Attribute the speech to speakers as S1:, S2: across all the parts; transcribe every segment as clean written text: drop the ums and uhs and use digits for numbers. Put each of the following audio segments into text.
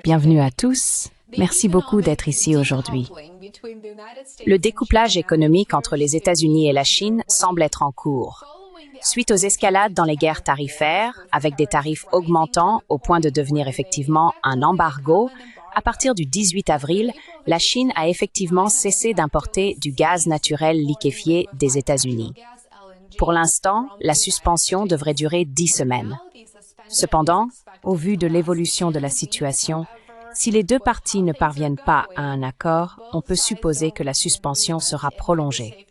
S1: Bienvenue à tous. Merci beaucoup d'être ici aujourd'hui. Le découplage économique entre les États-Unis et la Chine semble être en cours. Suite aux escalades dans les guerres tarifaires, avec des tarifs augmentant au point de devenir effectivement un embargo, à partir du 18 avril, la Chine a effectivement cessé d'importer du gaz naturel liquéfié des États-Unis. Pour l'instant, la suspension devrait durer 10 semaines. Cependant, au vu de l'évolution de la situation, si les deux parties ne parviennent pas à un accord, on peut supposer que la suspension sera prolongée.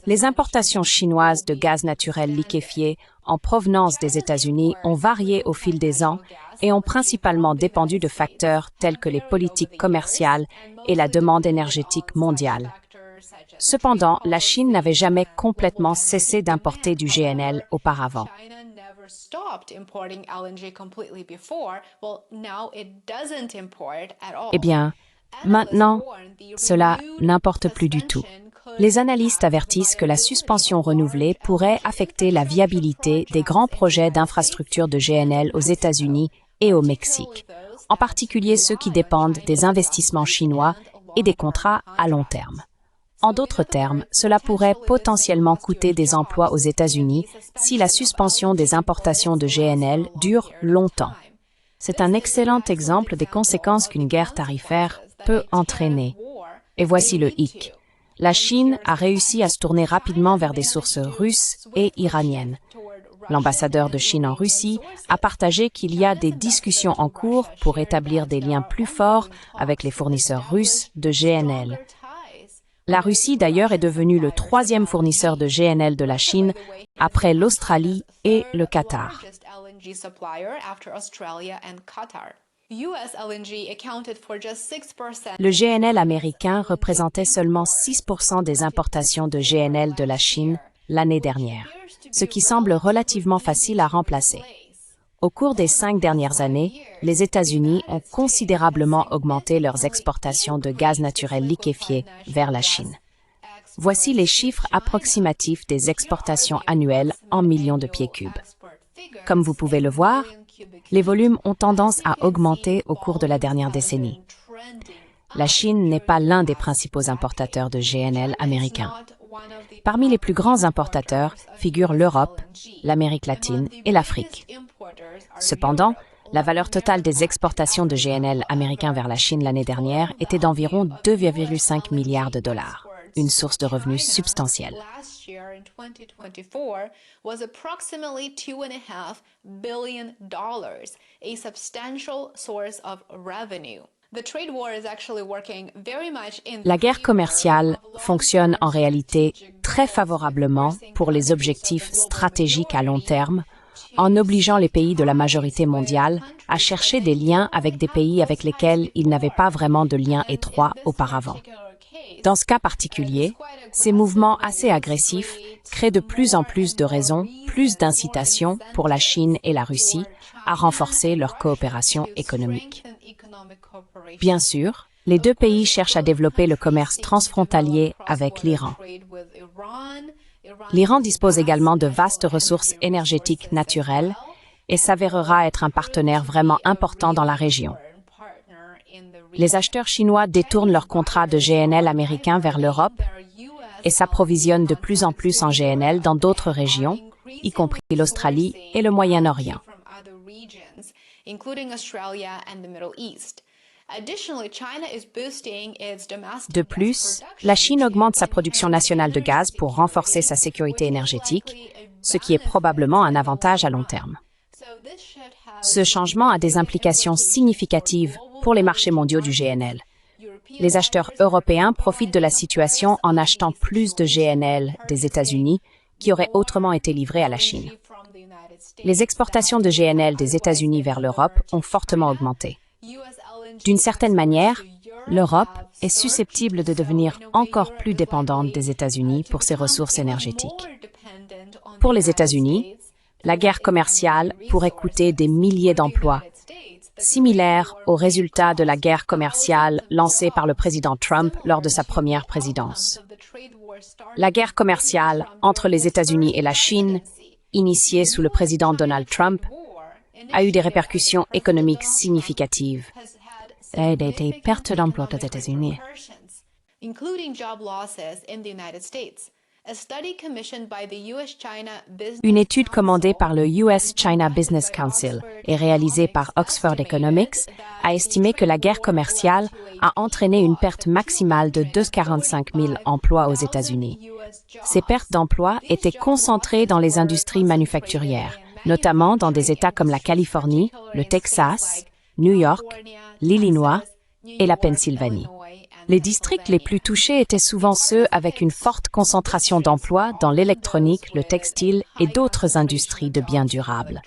S1: Les importations chinoises de gaz naturel liquéfié en provenance des États-Unis ont varié au fil des ans et ont principalement dépendu de facteurs tels que les politiques commerciales et la demande énergétique mondiale. Cependant, la Chine n'avait jamais complètement cessé d'importer du GNL auparavant. Eh bien, maintenant, cela n'importe plus du tout. Les analystes avertissent que la suspension renouvelée pourrait affecter la viabilité des grands projets d'infrastructures de GNL aux États-Unis et au Mexique, en particulier ceux qui dépendent des investissements chinois et des contrats à long terme. En d'autres termes, cela pourrait potentiellement coûter des emplois aux États-Unis si la suspension des importations de GNL dure longtemps. C'est un excellent exemple des conséquences qu'une guerre tarifaire peut entraîner. Et voici le hic. La Chine a réussi à se tourner rapidement vers des sources russes et iraniennes. L'ambassadeur de Chine en Russie a partagé qu'il y a des discussions en cours pour établir des liens plus forts avec les fournisseurs russes de GNL. La Russie, d'ailleurs, est devenue le troisième fournisseur de GNL de la Chine, après l'Australie et le Qatar. Le GNL américain représentait seulement 6% des importations de GNL de la Chine l'année dernière, ce qui semble relativement facile à remplacer. Au cours des 5 dernières années, les États-Unis ont considérablement augmenté leurs exportations de gaz naturel liquéfié vers la Chine. Voici les chiffres approximatifs des exportations annuelles en millions de pieds cubes. Comme vous pouvez le voir, les volumes ont tendance à augmenter au cours de la dernière décennie. La Chine n'est pas l'un des principaux importateurs de GNL américains. Parmi les plus grands importateurs figurent l'Europe, l'Amérique latine et l'Afrique. Cependant, la valeur totale des exportations de GNL américains vers la Chine l'année dernière était d'environ 2,5 milliards de dollars, une source de revenus substantielle. La guerre commerciale fonctionne en réalité très favorablement pour les objectifs stratégiques à long terme, en obligeant les pays de la majorité mondiale à chercher des liens avec des pays avec lesquels ils n'avaient pas vraiment de liens étroits auparavant. Dans ce cas particulier, ces mouvements assez agressifs créent de plus en plus de raisons, plus d'incitations pour la Chine et la Russie à renforcer leur coopération économique. Bien sûr, les deux pays cherchent à développer le commerce transfrontalier avec l'Iran. L'Iran dispose également de vastes ressources énergétiques naturelles et s'avérera être un partenaire vraiment important dans la région. Les acheteurs chinois détournent leurs contrats de GNL américains vers l'Europe et s'approvisionnent de plus en plus en GNL dans d'autres régions, y compris l'Australie et le Moyen-Orient. De plus, la Chine augmente sa production nationale de gaz pour renforcer sa sécurité énergétique, ce qui est probablement un avantage à long terme. Ce changement a des implications significatives pour les marchés mondiaux du GNL. Les acheteurs européens profitent de la situation en achetant plus de GNL des États-Unis qui auraient autrement été livrés à la Chine. Les exportations de GNL des États-Unis vers l'Europe ont fortement augmenté. D'une certaine manière, l'Europe est susceptible de devenir encore plus dépendante des États-Unis pour ses ressources énergétiques. Pour les États-Unis, la guerre commerciale pourrait coûter des milliers d'emplois, similaires aux résultats de la guerre commerciale lancée par le président Trump lors de sa première présidence. La guerre commerciale entre les États-Unis et la Chine, initiée sous le président Donald Trump, a eu des répercussions économiques significatives. Il y a des pertes d'emplois aux États-Unis. Une étude commandée par le US-China Business Council et réalisée par Oxford Economics a estimé que la guerre commerciale a entraîné une perte maximale de 245 000 emplois aux États-Unis. Ces pertes d'emplois étaient concentrées dans les industries manufacturières, notamment dans des États comme la Californie, le Texas, New York, l'Illinois et la Pennsylvanie. Les districts les plus touchés étaient souvent ceux avec une forte concentration d'emplois dans l'électronique, le textile et d'autres industries de biens durables.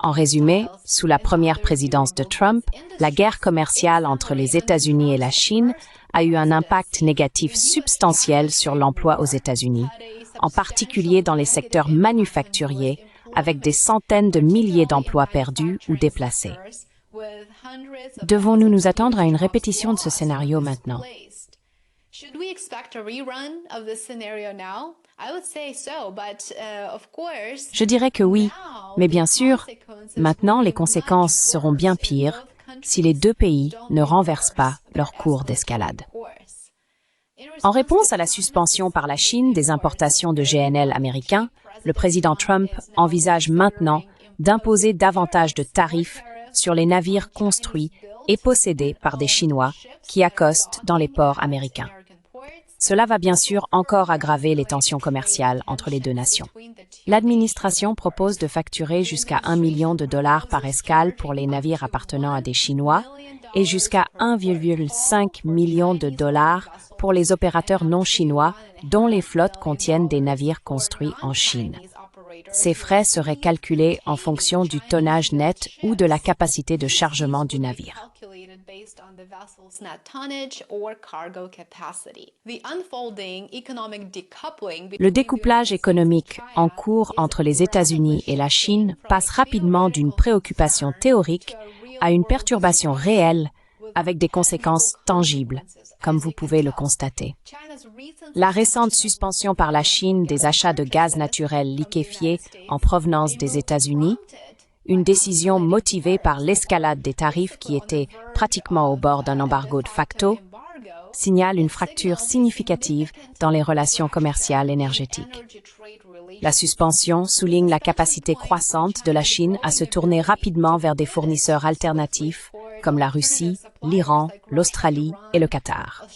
S1: En résumé, sous la première présidence de Trump, la guerre commerciale entre les États-Unis et la Chine a eu un impact négatif substantiel sur l'emploi aux États-Unis, en particulier dans les secteurs manufacturiers, avec des centaines de milliers d'emplois perdus ou déplacés. Devons-nous nous attendre à une répétition de ce scénario maintenant? Je dirais que oui, mais bien sûr, maintenant les conséquences seront bien pires si les deux pays ne renversent pas leur cours d'escalade. En réponse à la suspension par la Chine des importations de GNL américains, le président Trump envisage maintenant d'imposer davantage de tarifs sur les navires construits et possédés par des Chinois qui accostent dans les ports américains. Cela va bien sûr encore aggraver les tensions commerciales entre les deux nations. L'administration propose de facturer jusqu'à $1 million par escale pour les navires appartenant à des Chinois et jusqu'à $1,5 million pour les opérateurs non chinois dont les flottes contiennent des navires construits en Chine. Ces frais seraient calculés en fonction du tonnage net ou de la capacité de chargement du navire. Le découplage économique en cours entre les États-Unis et la Chine passe rapidement d'une préoccupation théorique à une perturbation réelle avec des conséquences tangibles, comme vous pouvez le constater. La récente suspension par la Chine des achats de gaz naturel liquéfié en provenance des États-Unis, une décision motivée par l'escalade des tarifs qui était pratiquement au bord d'un embargo de facto, signale une fracture significative dans les relations commerciales énergétiques. La suspension souligne la capacité croissante de la Chine à se tourner rapidement vers des fournisseurs alternatifs comme la Russie, l'Iran, l'Australie et le Qatar.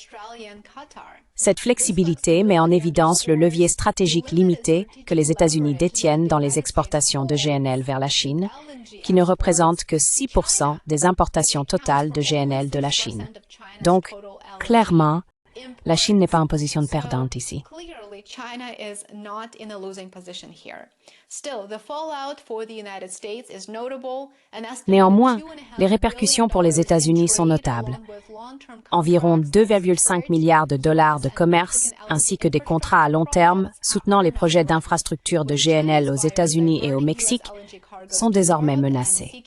S1: Cette flexibilité met en évidence le levier stratégique limité que les États-Unis détiennent dans les exportations de GNL vers la Chine, qui ne représente que 6% des importations totales de GNL de la Chine. Donc, clairement, la Chine n'est pas en position de perdante ici. Néanmoins, les répercussions pour les États-Unis sont notables. Environ 2,5 milliards de dollars de commerce ainsi que des contrats à long terme soutenant les projets d'infrastructures de GNL aux États-Unis et au Mexique sont désormais menacés.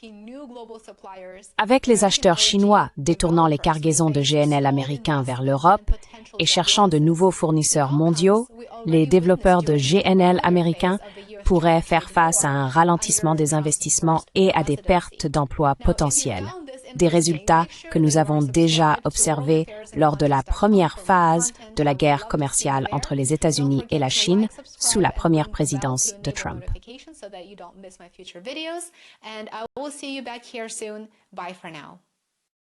S1: Avec les acheteurs chinois détournant les cargaisons de GNL américains vers l'Europe et cherchant de nouveaux fournisseurs mondiaux, les développeurs de GNL américains pourraient faire face à un ralentissement des investissements et à des pertes d'emplois potentielles. Des résultats que nous avons déjà observés lors de la première phase de la guerre commerciale entre les États-Unis et la Chine sous la première présidence de Trump.